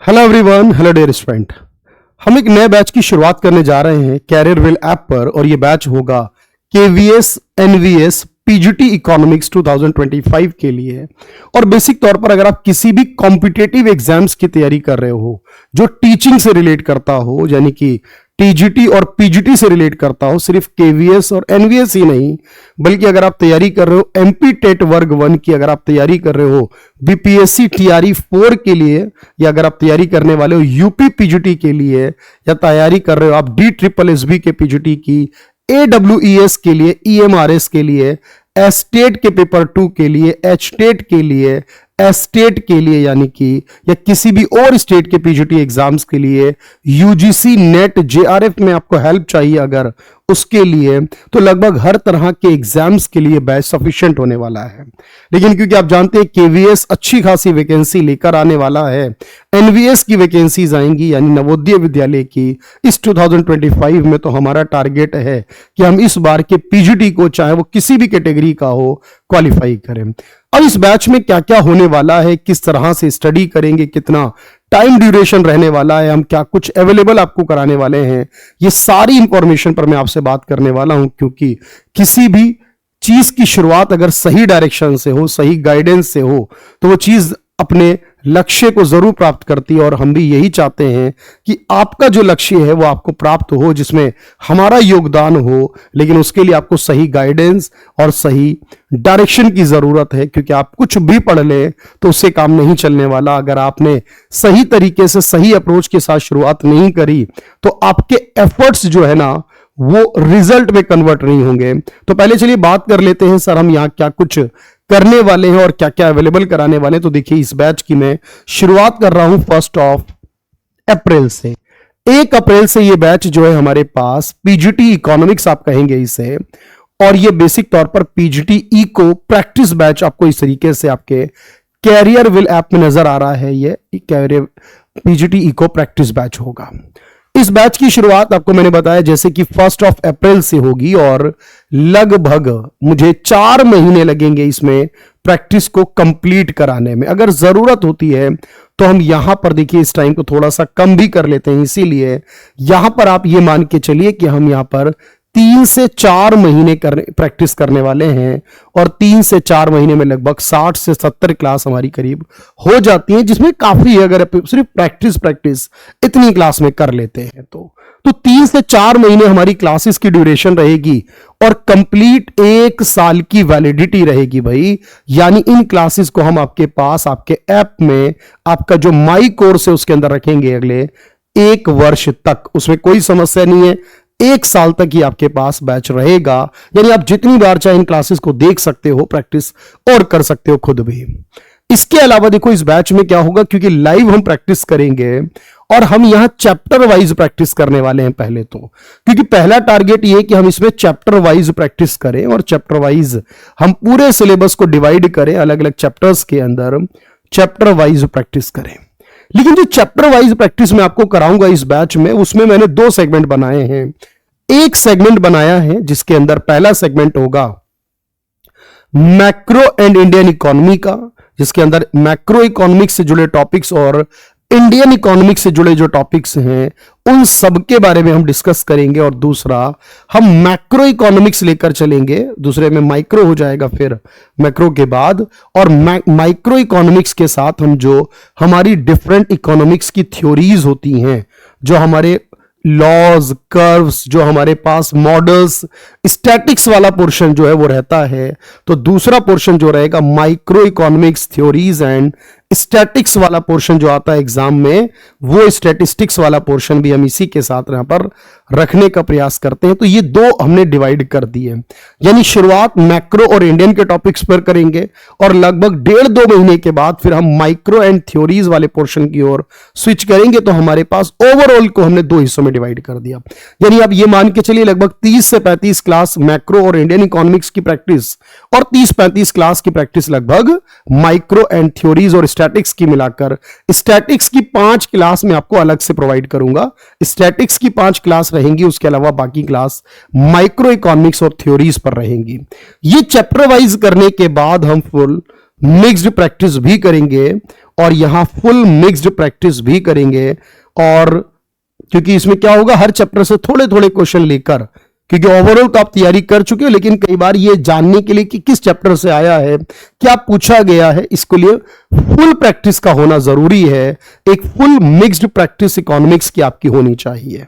Hello everyone, hello dear student. हम एक नए बैच की शुरुआत करने जा रहे हैं कैरियर विल ऐप पर और ये बैच होगा केवीएस एनवीएस पीजीटी इकोनॉमिक्स 2025 के लिए। और बेसिक तौर पर अगर आप किसी भी कॉम्पिटेटिव एग्जाम्स की तैयारी कर रहे हो जो टीचिंग से रिलेट करता हो, यानी कि टीजीटी और पीजीटी से रिलेट करता हो, सिर्फ केवीएस और एनवीएस ही नहीं, बल्कि अगर आप तैयारी कर रहे हो एमपी टेट वर्ग 1 की, अगर आप तैयारी कर रहे हो बीपीएससी टीआरई 4 के लिए, या अगर आप तैयारी करने वाले हो यूपी पीजीटी के लिए, या तैयारी कर रहे हो आप DSSS के पीजीटी की, AWES के लिए, EMRS के लिए, एस्टेट के पेपर 2 के लिए, एचटेट के लिए, एस्टेट के लिए, यानी कि या किसी भी और स्टेट के पीजीटी एग्जाम्स के लिए, यूजीसी नेट जेआरएफ में आपको हेल्प चाहिए अगर उसके लिए, तो लगभग हर तरह के एग्जाम्स के लिए बैच सफिशिएंट होने वाला है। लेकिन क्योंकि आप जानते हैं केवीएस अच्छी खासी वैकेंसी लेकर आने वाला है, एनवीएस की वैकेंसीज आएंगी यानी नवोदय विद्यालय की इस 2025 में, तो हमारा टारगेट है कि हम इस बार के पीजीटी को, चाहे वो किसी भी कैटेगरी का हो, क्वालिफाई करें। अब इस बैच में क्या क्या होने वाला है, किस तरह से स्टडी करेंगे, कितना टाइम ड्यूरेशन रहने वाला है, हम क्या कुछ अवेलेबल आपको कराने वाले हैं, ये सारी इंफॉर्मेशन पर मैं आपसे बात करने वाला हूं। क्योंकि किसी भी चीज की शुरुआत अगर सही डायरेक्शन से हो, सही गाइडेंस से हो, तो वो चीज अपने लक्ष्य को जरूर प्राप्त करती है। और हम भी यही चाहते हैं कि आपका जो लक्ष्य है वो आपको प्राप्त हो, जिसमें हमारा योगदान हो, लेकिन उसके लिए आपको सही गाइडेंस और सही डायरेक्शन की जरूरत है। क्योंकि आप कुछ भी पढ़ लें तो उससे काम नहीं चलने वाला। अगर आपने सही तरीके से, सही अप्रोच के साथ शुरुआत नहीं करी, तो आपके एफर्ट्स जो है ना वो रिजल्ट में कन्वर्ट नहीं होंगे। तो पहले चलिए बात कर लेते हैं सर, हम यहां क्या कुछ करने वाले हैं और क्या क्या अवेलेबल कराने वाले हैं। तो देखिए, इस बैच की मैं शुरुआत कर रहा हूं 1 अप्रैल से। 1 अप्रैल से ये बैच जो है हमारे पास पीजीटी इकोनॉमिक्स आप कहेंगे इसे, और ये बेसिक तौर पर पीजीटी इको प्रैक्टिस बैच आपको इस तरीके से आपके कैरियर विल ऐप में नजर आ रहा है। ये career PGT eco practice batch होगा। इस बैच की शुरुआत आपको मैंने बताया जैसे कि 1 अप्रैल से होगी, और लगभग मुझे 4 महीने लगेंगे इसमें प्रैक्टिस को कंप्लीट कराने में। अगर जरूरत होती है तो हम यहां पर देखिए इस टाइम को थोड़ा सा कम भी कर लेते हैं, इसीलिए यहां पर आप ये मान के चलिए कि हम यहां पर 3 से 4 महीने प्रैक्टिस करने वाले हैं, और 3 से 4 महीने में लगभग 60 से 70 क्लास हमारी करीब हो जाती है, जिसमें काफी है अगर सिर्फ प्रैक्टिस इतनी क्लास में कर लेते हैं तो 3 से 4 महीने हमारी क्लासेस की ड्यूरेशन रहेगी, और कंप्लीट 1 साल की वैलिडिटी रहेगी भाई। यानी इन क्लासेस को हम आपके पास, आपके ऐप में, आपका जो माई कोर्स है उसके अंदर रखेंगे अगले 1 वर्ष तक। उसमें कोई समस्या नहीं है, 1 साल तक ही आपके पास बैच रहेगा। यानी आप जितनी बार चाहे इन क्लासेस को देख सकते हो, प्रैक्टिस और कर सकते हो खुद भी। इसके अलावा देखो इस बैच में क्या होगा, क्योंकि लाइव हम प्रैक्टिस करेंगे और हम यहां चैप्टर वाइज प्रैक्टिस करने वाले हैं पहले तो। क्योंकि पहला टारगेट ये है कि हम इसमें चैप्टर वाइज प्रैक्टिस करें, और चैप्टर वाइज हम पूरे सिलेबस को डिवाइड करें, अलग अलग चैप्टर्स के अंदर चैप्टर वाइज प्रैक्टिस करें। लेकिन जो चैप्टर वाइज प्रैक्टिस मैं आपको कराऊंगा इस बैच में, उसमें मैंने 2 सेगमेंट बनाए हैं। एक सेगमेंट बनाया है जिसके अंदर पहला सेगमेंट होगा मैक्रो एंड इंडियन इकोनॉमी का, जिसके अंदर मैक्रो इकोनॉमिक्स से जुड़े टॉपिक्स और इंडियन इकोनॉमिक्स से जुड़े जो टॉपिक्स हैं उन सब के बारे में हम डिस्कस करेंगे। और दूसरा हम मैक्रो इकोनॉमिक्स लेकर चलेंगे, दूसरे में माइक्रो हो जाएगा फिर मैक्रो के बाद, और माइक्रो इकोनॉमिक्स के साथ हम जो हमारी डिफरेंट इकोनॉमिक्स की थ्योरीज होती हैं, जो हमारे लॉज, कर्व्स, जो हमारे पास मॉडल्स, स्टैटिक्स वाला पोर्शन जो है वो रहता है, तो दूसरा पोर्शन जो रहेगा micro economics theories and statics वाला पोर्शन जो आता है एग्जाम में, वो स्टैटिस्टिक्स वाला पोर्शन भी हम इसी के साथ यहां पर रखने का प्रयास करते हैं। तो ये 2 हमने डिवाइड कर दिए, यानी शुरुआत मैक्रो और इंडियन के टॉपिक्स पर करेंगे, और लगभग 1.5-2 महीने के बाद फिर हम माइक्रो एंड थ्योरीज वाले पोर्शन की ओर स्विच करेंगे। तो हमारे पास ओवरऑल को हमने 2 हिस्सों में डिवाइड कर दिया। यानी आप ये मान के चलिए लगभग 30 से 35 क्लास मैक्रो और इंडियन इकोनॉमिक्स की प्रैक्टिस, और 30-35 क्लास की प्रैक्टिस लगभग माइक्रो एंड थ्योरीज और स्टैटिक्स की मिलाकर। स्टैटिक्स की 5 क्लास मैं आपको अलग से प्रोवाइड करूंगा, स्टैटिक्स की 5 क्लास रहेंगी, उसके अलावा बाकी क्लास माइक्रो इकोनॉमिक्स और थ्योरीज पर रहेंगी। ये चैप्टर वाइज करने के बाद हम फुल मिक्स्ड प्रैक्टिस भी करेंगे और यहां फुल मिक्स्ड प्रैक्टिस भी करेंगे। और क्योंकि इसमें क्या होगा, हर चैप्टर से थोड़े थोड़े क्वेश्चन लेकर, क्योंकि ओवरऑल तो आप तैयारी कर चुके हो, लेकिन कई बार ये जानने के लिए कि किस चैप्टर से आया है, क्या पूछा गया है, इसके लिए फुल प्रैक्टिस का होना जरूरी है। एक फुल मिक्स्ड प्रैक्टिस इकोनॉमिक्स की आपकी होनी चाहिए,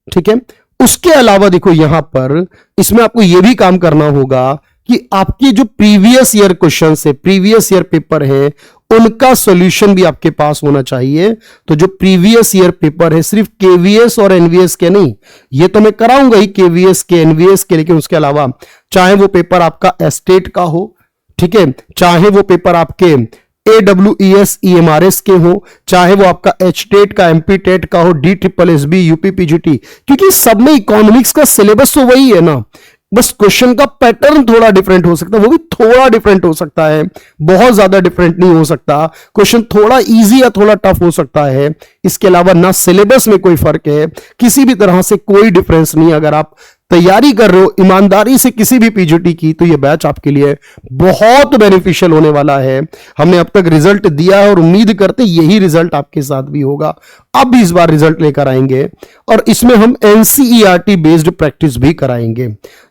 ठीक है। उसके अलावा देखो यहां पर इसमें आपको यह भी काम करना होगा कि आपके जो प्रीवियस ईयर क्वेश्चन है, प्रीवियस ईयर पेपर है, उनका सॉल्यूशन भी आपके पास होना चाहिए। तो जो प्रीवियस ईयर पेपर है, सिर्फ केवीएस और एनवीएस के नहीं, ये तो मैं कराऊंगा ही केवीएस के, एनवीएस के, लेकिन उसके अलावा चाहे वो पेपर आपका एस्टेट का हो, ठीक है, चाहे वो पेपर आपके AWES EMRS के हो, चाहे वो आपका HTET का, MP टेट का हो, DSSB, UPPGT, क्योंकि सब में इकोनॉमिक्स का सिलेबस तो वही है ना, बस क्वेश्चन का पैटर्न थोड़ा डिफरेंट हो सकता है, वो भी थोड़ा डिफरेंट हो सकता है, बहुत ज्यादा डिफरेंट नहीं हो सकता। क्वेश्चन थोड़ा इजी या थोड़ा टफ हो सकता है, इसके अलावा ना सिलेबस में कोई फर्क है, किसी भी तरह से कोई डिफरेंस नहीं। अगर आप तैयारी कर रहे हो ईमानदारी से किसी भी पीजीटी की, तो ये बैच आपके लिए बहुत बेनिफिशियल होने वाला है। हमने अब तक रिजल्ट दिया है और उम्मीद करते यही रिजल्ट आपके साथ भी होगा। अब भी इस बार रिजल्ट लेकर आएंगे और इसमें हम एनसीईआरटी बेस्ड प्रैक्टिस भी कराएंगे।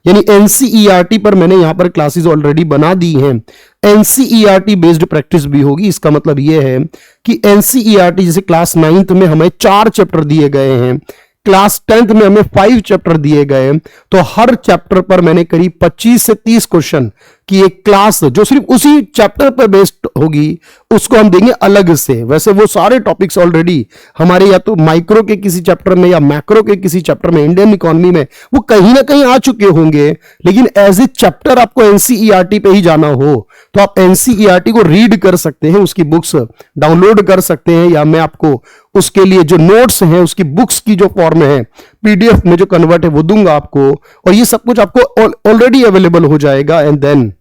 यानी एनसीईआरटी पर मैंने यहां पर क्लासेस ऑलरेडी बना दी हैं, एनसीईआरटी बेस्ड प्रैक्टिस भी होगी। इसका मतलब यह है कि एनसीईआरटी जैसे क्लास 9th में हमें 4 चैप्टर दिए गए हैं, क्लास 10th में हमें 5 चैप्टर दिए गए, तो हर चैप्टर पर मैंने करीब 25 से 30 क्वेश्चन की एक क्लास जो सिर्फ उसी चैप्टर पर बेस्ड होगी, उसको हम देंगे अलग से। वैसे वो सारे टॉपिक्स ऑलरेडी हमारे या तो माइक्रो के किसी चैप्टर में या मैक्रो के किसी चैप्टर में, इंडियन इकोनॉमी में, वो कहीं ना कहीं आ चुके होंगे, लेकिन एज ए चैप्टर आपको एनसीईआरटी पे ही जाना हो तो आप एनसीईआरटी को रीड कर सकते हैं, उसकी बुक्स डाउनलोड कर सकते हैं, या मैं आपको उसके लिए जो नोट्स हैं उसकी बुक्स की जो फॉर्म है पीडीएफ में जो कन्वर्ट है वो दूंगा आपको, और ये सब कुछ आपको ऑलरेडी अवेलेबल हो जाएगा। एंड देन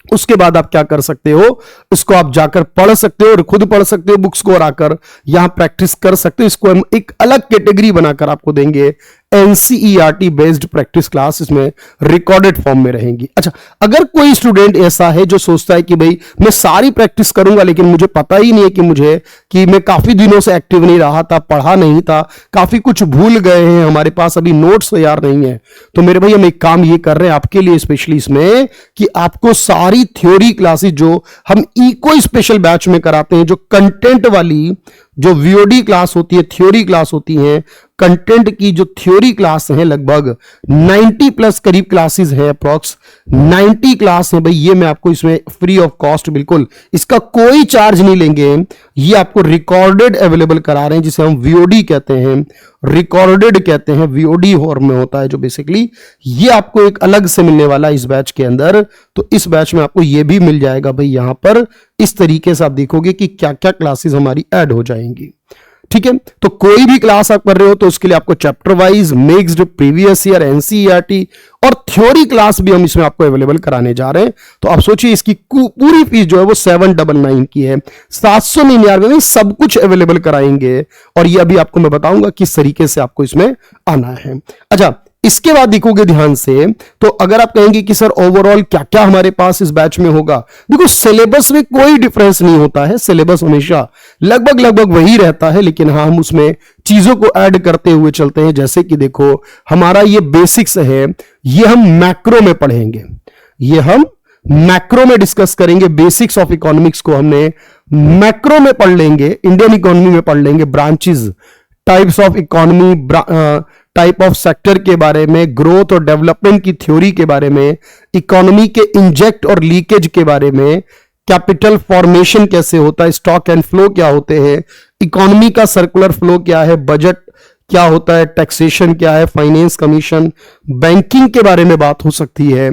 उसके बाद आप क्या कर सकते हो, इसको आप जाकर पढ़ सकते हो और खुद पढ़ सकते हो बुक्स को, और आकर यहां प्रैक्टिस कर सकते हो। इसको हम एक अलग कैटेगरी बनाकर आपको देंगे, एनसीईआरटी बेस्ड प्रैक्टिस क्लास, इसमें रिकॉर्डेड फॉर्म में रहेंगी। अच्छा, अगर कोई स्टूडेंट ऐसा है जो सोचता है कि भाई मैं सारी प्रैक्टिस करूंगा लेकिन मुझे पता ही नहीं है कि मैं काफी दिनों से एक्टिव नहीं रहा था, पढ़ा नहीं था, काफी कुछ भूल गए हैं, हमारे पास अभी नोट्स तैयार नहीं है, तो मेरे भाई हम एक काम ये कर रहे हैं आपके लिए स्पेशली इसमें कि आपको सारी थ्योरी क्लासेस जो हम इको स्पेशल बैच में कराते हैं, जो कंटेंट वाली जो वीओडी क्लास होती है, थ्योरी क्लास होती है, कंटेंट की जो थ्योरी क्लास है, लगभग 90 प्लस करीब क्लासेस हैं, अप्रॉक्स 90 क्लास है भाई, ये मैं आपको इसमें फ्री ऑफ कॉस्ट, बिल्कुल इसका कोई चार्ज नहीं लेंगे, ये आपको रिकॉर्डेड अवेलेबल करा रहे हैं, जिसे हम वीओडी कहते हैं, रिकॉर्डेड कहते हैं, वीओडी फॉर्म में होता है जो बेसिकली, ये आपको एक अलग से मिलने वाला इस बैच के अंदर। तो इस बैच में आपको ये भी मिल जाएगा भाई, यहां पर इस तरीके से आप देखोगे कि क्या क्या क्लासेस हमारी ऐड हो जाएंगी, ठीक है। तो कोई भी क्लास आप कर रहे हो तो उसके लिए आपको chapter wise, mixed, previous year, NCERT और थ्योरी क्लास भी हम इसमें आपको अवेलेबल कराने जा रहे हैं। तो आप सोचिए इसकी पूरी फीस जो है वो 799 की है, 799 में सब कुछ अवेलेबल कराएंगे, और ये अभी आपको मैं बताऊंगा किस तरीके से आपको इसमें आना है। अच्छा, इसके बाद देखोगे ध्यान से, तो अगर आप कहेंगे कि सर ओवरऑल क्या क्या हमारे पास इस बैच में होगा, देखो सिलेबस में कोई डिफरेंस नहीं होता है, सिलेबस हमेशा लगभग वही रहता है, लेकिन हाँ हम उसमें चीजों को ऐड करते हुए चलते हैं। जैसे कि देखो हमारा ये बेसिक्स है, ये हम मैक्रो में पढ़ेंगे, ये हम मैक्रो में डिस्कस करेंगे, बेसिक्स ऑफ इकोनॉमिक्स को हमने मैक्रो में पढ़ लेंगे, इंडियन इकोनॉमी में पढ़ लेंगे, branches, types of economy, type of sector के बारे में, ग्रोथ और डेवलपमेंट की थ्योरी के बारे में, इकोनॉमी के इंजेक्ट और लीकेज के बारे में, कैपिटल फॉर्मेशन कैसे होता है, स्टॉक एंड फ्लो क्या होते हैं, इकोनॉमी का सर्कुलर फ्लो क्या है, बजट क्या होता है, टैक्सेशन क्या है, फाइनेंस कमीशन, बैंकिंग के बारे में बात हो सकती है,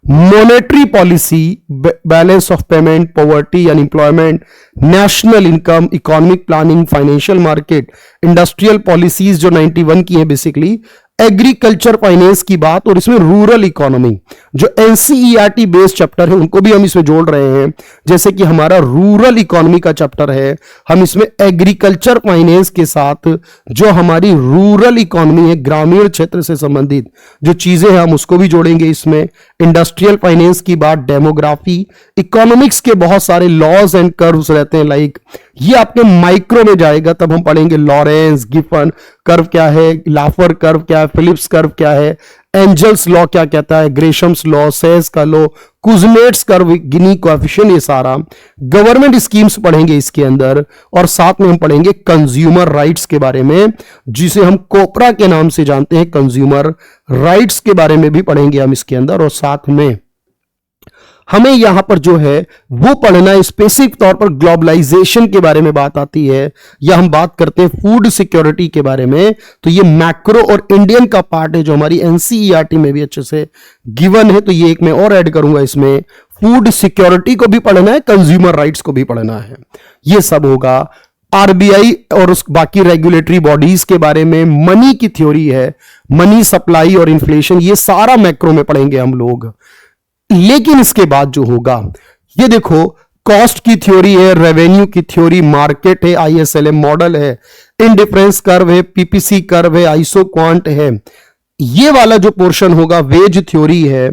monetary policy, balance of payment, poverty unemployment, national income, economic planning, financial market, industrial policies जो 91 की है बेसिकली, एग्रीकल्चर फाइनेंस की बात और इसमें रूरल इकोनॉमी, जो एनसीईआरटी बेस्ड चैप्टर है उनको भी हम इसमें जोड़ रहे हैं। जैसे कि हमारा रूरल इकोनॉमी का चैप्टर है, हम इसमें एग्रीकल्चर फाइनेंस के साथ जो हमारी रूरल इकोनॉमी है, ग्रामीण क्षेत्र से संबंधित जो चीजें हैं, हम उसको भी जोड़ेंगे इसमें। इंडस्ट्रियल फाइनेंस की बात, डेमोग्राफी, इकोनॉमिक्स के बहुत सारे लॉज एंड कर्व्स रहते हैं, लाइक ये आपके माइक्रो में जाएगा, तब हम पढ़ेंगे लॉरेंस गिफन कर्व क्या है, लाफर कर्व क्या है, फिलिप्स कर्व क्या है, एंजल्स लॉ क्या कहता है, ग्रेशम्स लॉ, सेज का लॉ, कुजनेट्स कर्व, गिनी कोएफिशिएंट, ये सारा गवर्नमेंट स्कीम्स पढ़ेंगे इसके अंदर। और साथ में हम पढ़ेंगे कंज्यूमर राइट्स के बारे में, जिसे हम कोपरा के नाम से जानते हैं, कंज्यूमर राइट्स के बारे में भी पढ़ेंगे हम इसके अंदर। और साथ में हमें यहां पर जो है वो पढ़ना, स्पेसिफिक तौर पर ग्लोबलाइजेशन के बारे में बात आती है, या हम बात करते हैं फूड सिक्योरिटी के बारे में, तो ये मैक्रो और इंडियन का पार्ट है जो हमारी एनसीईआरटी में भी अच्छे से गिवन है। तो ये एक मैं और ऐड करूंगा इसमें, फूड सिक्योरिटी को भी पढ़ना है, कंज्यूमर राइट्स को भी पढ़ना है, ये सब होगा। आरबीआई और उस बाकी रेगुलेटरी बॉडीज के बारे में, मनी की थ्योरी है, मनी सप्लाई और इन्फ्लेशन, ये सारा मैक्रो में पढ़ेंगे हम लोग। लेकिन इसके बाद जो होगा, ये देखो, कॉस्ट की थ्योरी है, रेवेन्यू की थ्योरी, मार्केट है, आईएसएलएम मॉडल है, इंडिफरेंस कर्व है, पीपीसी कर्व है, आइसो क्वांट है, ये वाला जो पोर्शन होगा वेज थ्योरी है,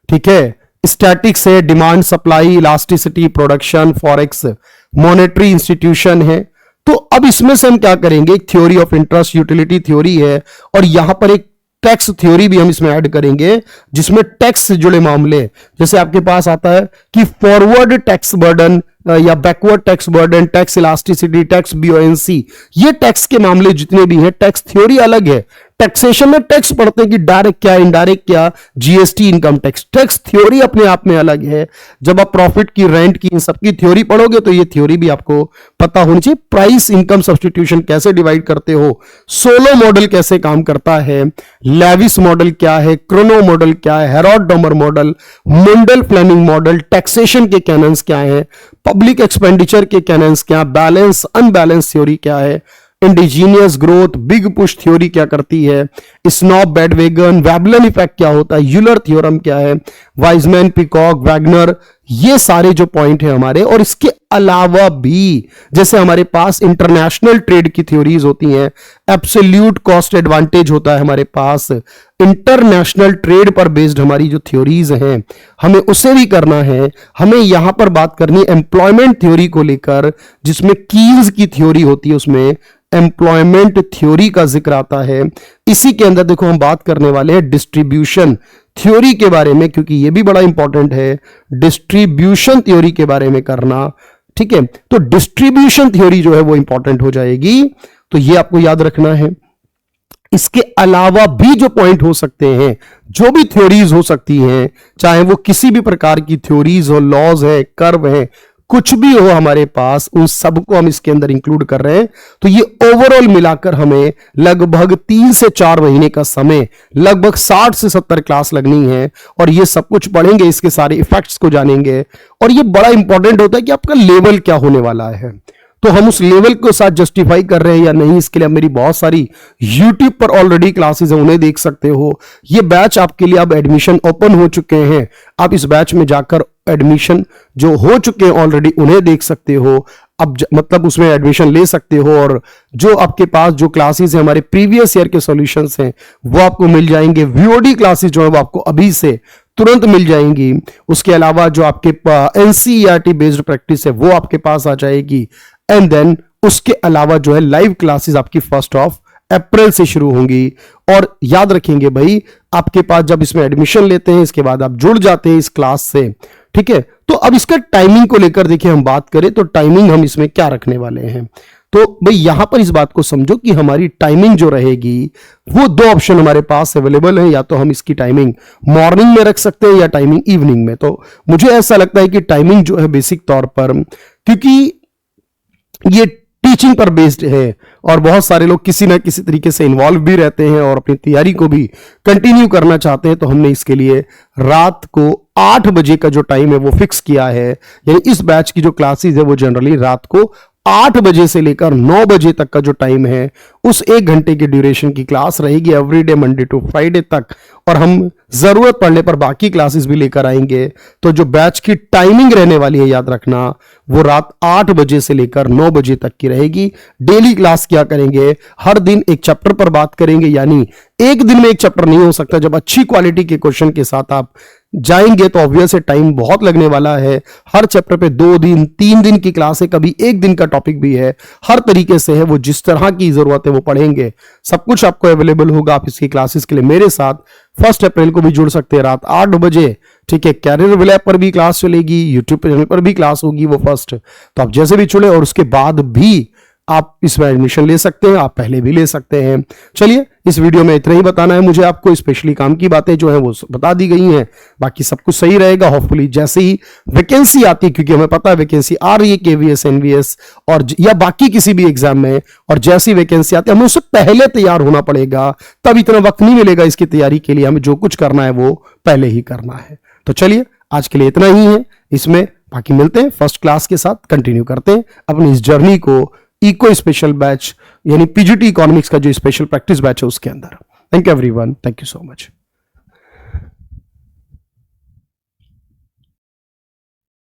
ठीक है, स्टैटिक्स है, demand supply, elasticity, production, forex, monetary institution है। तो अब इसमें से हम क्या करेंगे, एक theory of interest, utility theory है, और यहां पर एक टैक्स थ्योरी भी हम इसमें ऐड करेंगे, जिसमें टैक्स से जुड़े मामले, जैसे आपके पास आता है कि फॉरवर्ड टैक्स बर्डन या backward tax burden, tax elasticity, tax buoyancy, ये टैक्स के मामले जितने भी हैं, टैक्स थ्योरी अलग है। टैक्सेशन में टैक्स पढ़ते हैं कि डायरेक्ट क्या, इनडायरेक्ट क्या, GST, income tax, tax theory अपने आप में अलग है। जब आप प्रॉफिट की, रेंट की, इन सबकी थ्योरी पढ़ोगे तो ये थ्योरी भी आपको पता होनी चाहिए। प्राइस इनकम सब्स्टिट्यूशन कैसे डिवाइड करते हो, सोलो मॉडल कैसे काम करता है, लेविस मॉडल क्या है, क्रोनो मॉडल क्या है, Herod Domar model, Mundal planning model, taxation के कैनन्स क्या है, पब्लिक एक्सपेंडिचर के कैनन्स क्या, बैलेंस अनबैलेंस थ्योरी क्या है, indigenous growth, big push theory क्या करती है, स्नॉब बैडवेगन, वेबलन इफेक्ट क्या होता है, यूलर थ्योरम क्या है, वाइजमैन, पिकॉक, वैगनर, ये सारे जो पॉइंट है हमारे। और इसके अलावा भी जैसे हमारे पास इंटरनेशनल ट्रेड की थ्योरीज होती हैं, एब्सोल्यूट कॉस्ट एडवांटेज होता है हमारे पास, इंटरनेशनल ट्रेड पर बेस्ड हमारी जो थ्योरीज हैं हमें उसे भी करना है। हमें यहां पर बात करनी है एम्प्लॉयमेंट थ्योरी को लेकर, जिसमें कीज की थ्योरी होती है, उसमें एम्प्लॉयमेंट थ्योरी का जिक्र आता है। इसी के अंदर देखो हम बात करने वाले हैं डिस्ट्रीब्यूशन थ्योरी के बारे में, क्योंकि ये भी बड़ा इंपॉर्टेंट है, डिस्ट्रीब्यूशन थ्योरी के बारे में करना, ठीक है। तो डिस्ट्रीब्यूशन थ्योरी जो है वो इंपॉर्टेंट हो जाएगी, तो ये आपको याद रखना है। इसके अलावा भी जो पॉइंट हो सकते हैं, जो भी थ्योरीज हो सकती हैं, चाहे वो किसी भी प्रकार की थ्योरीज हो, लॉज है, कर्व है, कुछ भी हो हमारे पास, उन सबको हम इसके अंदर इंक्लूड कर रहे हैं। तो ये ओवरऑल मिलाकर हमें लगभग 3 से 4 महीने का समय, लगभग 60 से 70 क्लास लगनी है, और ये सब कुछ पढ़ेंगे, इसके सारे इफेक्ट्स को जानेंगे। और ये बड़ा इंपॉर्टेंट होता है कि आपका लेवल क्या होने वाला है, तो हम उस लेवल के साथ जस्टिफाई कर रहे हैं या नहीं, इसके लिए मेरी बहुत सारी YouTube पर ऑलरेडी क्लासेस हैं, उन्हें देख सकते हो। ये बैच आपके लिए अब एडमिशन ओपन हो चुके हैं, आप इस बैच में जाकर एडमिशन जो हो चुके हैं ऑलरेडी उन्हें देख सकते हो। अब मतलब उसमें एडमिशन ले सकते हो, और जो आपके पास जो क्लासेस हैं, हमारे प्रीवियस ईयर के सॉल्यूशंस हैं, वो आपको मिल जाएंगे। VOD क्लासेस जो है वो आपको अभी से तुरंत मिल जाएंगी। उसके अलावा जो आपके NCERT बेस्ड प्रैक्टिस है वो आपके पास आ जाएगी। एंड देन उसके अलावा जो है लाइव क्लासेस आपकी 1 अप्रैल से शुरू होंगी। और याद रखेंगे भाई, आपके पास जब इसमें एडमिशन लेते हैं, इसके बाद आप जुड़ जाते हैं इस क्लास से, ठीक है। तो अब इसका टाइमिंग को लेकर देखिए हम बात करें तो टाइमिंग हम इसमें क्या रखने वाले हैं, तो भाई यहां पर इस बात को समझो कि हमारी टाइमिंग जो रहेगी वो 2 ऑप्शन हमारे पास अवेलेबल है, या तो हम इसकी टाइमिंग मॉर्निंग में रख सकते हैं या टाइमिंग इवनिंग में। तो मुझे ऐसा लगता है कि टाइमिंग जो है बेसिक तौर पर, क्योंकि ये टीचिंग पर बेस्ड है और बहुत सारे लोग किसी ना किसी तरीके से इन्वॉल्व भी रहते हैं और अपनी तैयारी को भी कंटिन्यू करना चाहते हैं, तो हमने इसके लिए रात को 8 बजे का जो टाइम है वो फिक्स किया है। यानी इस बैच की जो क्लासेस है वो जनरली रात को 8 बजे से लेकर 9 बजे तक का जो टाइम है, उस 1 घंटे की ड्यूरेशन की क्लास रहेगी एवरीडे मंडे टू फ्राइडे तक। और हम जरूरत पड़ने पर बाकी क्लासेस भी लेकर आएंगे। तो जो बैच की टाइमिंग रहने वाली है, याद रखना, वो रात 8 बजे से लेकर 9 बजे तक की रहेगी। डेली क्लास क्या करेंगे, हर दिन एक चैप्टर पर बात करेंगे, यानी एक दिन में एक चैप्टर नहीं हो सकता। जब अच्छी क्वालिटी के क्वेश्चन के साथ आप जाएंगे तो ऑब्वियस है टाइम बहुत लगने वाला है। हर चैप्टर पे 2 दिन 3 दिन की क्लास है, कभी एक दिन का टॉपिक भी है। हर तरीके से है, वो जिस तरह की जरूरत है वो पढ़ेंगे। सब कुछ आपको अवेलेबल होगा। आप इसकी क्लासेस के लिए मेरे साथ 1 अप्रैल को भी जुड़ सकते हैं रात 8 बजे। ठीक है, कैरियर विल ऐप पर भी क्लास चलेगी, यूट्यूब चैनल पर भी क्लास होगी वो फर्स्ट। तो आप जैसे भी जुड़े और उसके बाद भी आप इसमें एडमिशन ले सकते हैं, आप पहले भी ले सकते हैं। चलिए, इस वीडियो में इतना ही बताना है मुझे आपको। स्पेशली काम की बातें जो है वो बता दी गई हैं, बाकी सब कुछ सही रहेगा। होपफुली जैसे ही वैकेंसी आती है, क्योंकि हमें पता है वैकेंसी आ रही है केवीएस एनवीएस और या बाकी किसी भी एग्जाम में, और जैसी वैकेंसी आती है हमें उससे पहले तैयार होना पड़ेगा। तब इतना वक्त नहीं मिलेगा इसकी तैयारी के लिए। हमें जो कुछ करना है वो पहले ही करना है। तो चलिए, आज के लिए इतना ही है इसमें। बाकी मिलते हैं फर्स्ट क्लास के साथ, कंटिन्यू करते हैं अपनी इस जर्नी को इको स्पेशल बैच यानी पीजीटी इकोनॉमिक्स का जो स्पेशल प्रैक्टिस बैच है उसके अंदर। Thank you everyone, thank you so much.